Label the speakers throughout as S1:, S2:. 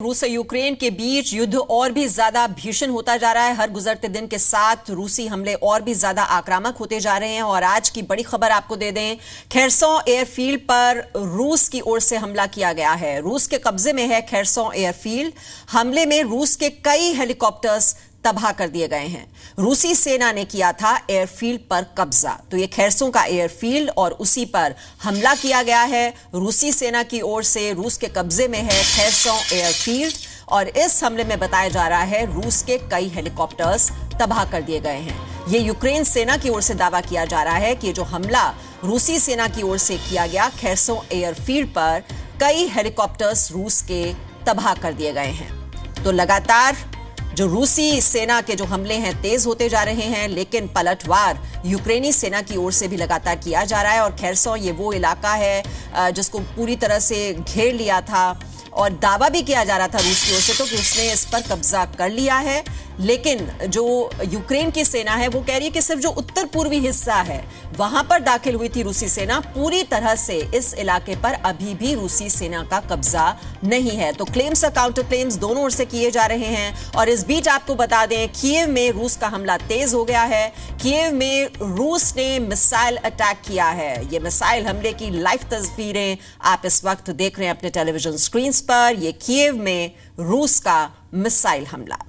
S1: रूस और यूक्रेन के बीच युद्ध और भी ज्यादा भीषण होता जा रहा है। हर गुजरते दिन के साथ रूसी हमले और भी ज्यादा आक्रामक होते जा रहे हैं। और आज की बड़ी खबर आपको दे दें, खेरसों एयरफील्ड पर रूस की ओर से हमला किया गया है। रूस के कब्जे में है खेरसों एयरफील्ड। हमले में रूस के कई हेलीकॉप्टर्स तबाह कर दिए गए हैं। रूसी सेना ने किया था एयरफील्ड पर कब्जा। तो ये खेरसों का एयरफील्ड और उसी पर हमला किया गया है। रूसी सेना की ओर से रूस के कब्जे में है खेरसों एयरफील्ड और इस हमले में बताया जा रहा है रूस के कई हेलीकॉप्टर्स तबाह कर दिए गए हैं। ये यूक्रेन सेना की ओर से दावा किया जा रहा है कि जो हमला रूसी सेना की ओर से किया गया खेरसों एयरफील्ड पर, कई हेलीकॉप्टर्स रूस के तबाह कर दिए गए हैं। तो लगातार जो रूसी सेना के जो हमले हैं तेज होते जा रहे हैं, लेकिन पलटवार यूक्रेनी सेना की ओर से भी लगातार किया जा रहा है। और खेरसों ये वो इलाका है जिसको पूरी तरह से घेर लिया था और दावा भी किया जा रहा था रूस की ओर से तो कि उसने इस पर कब्जा कर लिया है। लेकिन जो यूक्रेन की सेना है वो कह रही है कि सिर्फ जो उत्तर पूर्वी हिस्सा है वहां पर दाखिल हुई थी रूसी सेना। पूरी तरह से इस इलाके पर अभी भी रूसी सेना का कब्जा नहीं है। तो क्लेम्स और काउंटर क्लेम्स दोनों ओर से किए जा रहे हैं। और इस बीच आपको बता दें, कीव में रूस का हमला तेज हो गया है। कीव में रूस ने मिसाइल अटैक किया है। ये मिसाइल हमले की लाइव तस्वीरें आप इस वक्त देख रहे हैं अपने टेलीविजन स्क्रीन पर। ये कीव में रूस का मिसाइल हमला।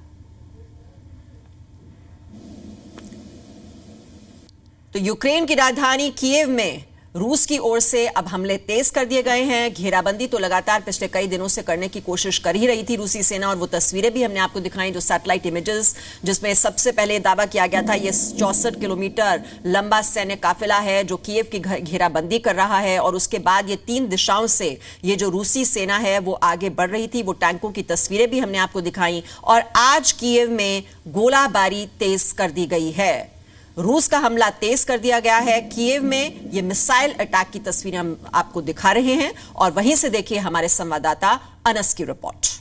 S1: तो यूक्रेन की राजधानी कीव में रूस की ओर से अब हमले तेज कर दिए गए हैं। घेराबंदी तो लगातार पिछले कई दिनों से करने की कोशिश कर ही रही थी रूसी सेना। और वो तस्वीरें भी हमने आपको दिखाई जो सैटेलाइट इमेजेस, जिसमें सबसे पहले दावा किया गया था ये 64 किलोमीटर लंबा सैन्य काफिला है जो कीव की घेराबंदी कर रहा है। और उसके बाद ये 3 दिशाओं से ये जो रूसी सेना है वो आगे बढ़ रही थी। वो टैंकों की तस्वीरें भी हमने आपको दिखाई। और आज कीव में गोलाबारी तेज कर दी गई है। रूस का हमला तेज कर दिया गया है। कीव में ये मिसाइल अटैक की तस्वीरें हम आपको दिखा रहे हैं। और वहीं से देखिए हमारे संवाददाता अनस की रिपोर्ट।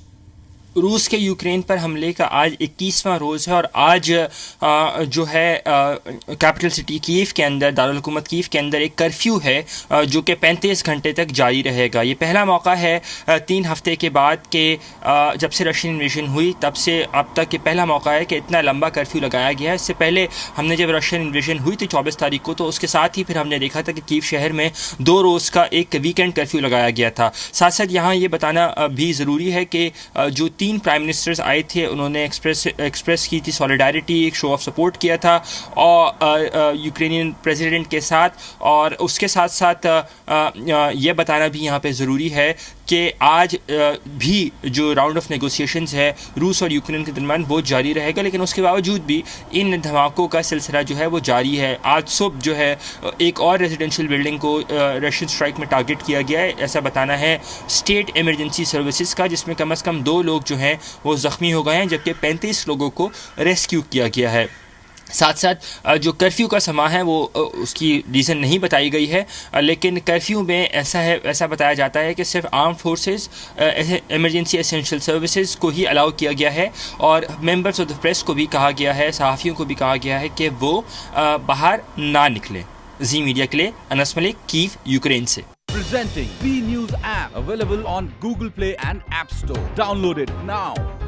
S2: रूस के यूक्रेन पर हमले का आज 21वां रोज़ है और आज जो है कैपिटल सिटी कीव के अंदर, दारुल हुकूमत कीव के अंदर एक कर्फ्यू है जो कि 35 घंटे तक जारी रहेगा। ये पहला मौका है 3 हफ्ते के बाद के जब से रशियन इन्वेजन हुई तब से अब तक ये पहला मौका है कि इतना लंबा कर्फ्यू लगाया गया है। इससे पहले हमने जब रशियन इन्वेजन हुई थी 24 तारीख को, तो उसके साथ ही फिर हमने देखा था कि कीव शहर में 2 रोज़ का एक वीकेंड कर्फ्यू लगाया गया था। साथ साथ यहाँ ये बताना भी ज़रूरी है कि जो 3 प्राइम मिनिस्टर्स आए थे उन्होंने एक्सप्रेस की थी सॉलिडारिटी, एक शो ऑफ सपोर्ट किया था और यूक्रेनियन प्रेसिडेंट के साथ। और उसके साथ साथ ये बताना भी यहाँ पे ज़रूरी है कि आज भी जो राउंड ऑफ नेगोशिएशंस है रूस और यूक्रेन के दरमियान वो जारी रहेगा। लेकिन उसके बावजूद भी इन धमाकों का सिलसिला जो है वो जारी है। आज सुबह जो है एक और रेजिडेंशियल बिल्डिंग को रशियन स्ट्राइक में टारगेट किया गया है, ऐसा बताना है स्टेट इमरजेंसी सर्विसेज का, जिसमें कम से कम 2 लोग जो हैं वो ज़ख्मी हो गए हैं जबकि 35 लोगों को रेस्क्यू किया गया है। साथ साथ जो कर्फ्यू का समा है वो उसकी रीज़न नहीं बताई गई है, लेकिन कर्फ्यू में ऐसा बताया जाता है कि सिर्फ arm forces, emergency essential services को ही अलाउ किया गया है। और मेंबर्स ऑफ द प्रेस को भी कहा गया है, सहाफ़ियों को भी कहा गया है कि वो बाहर ना निकलें। जी मीडिया के लिए अनस मलिक, कीव, यूक्रेन से।
S3: Presenting B News app available on Google Play and App Store. Download it now.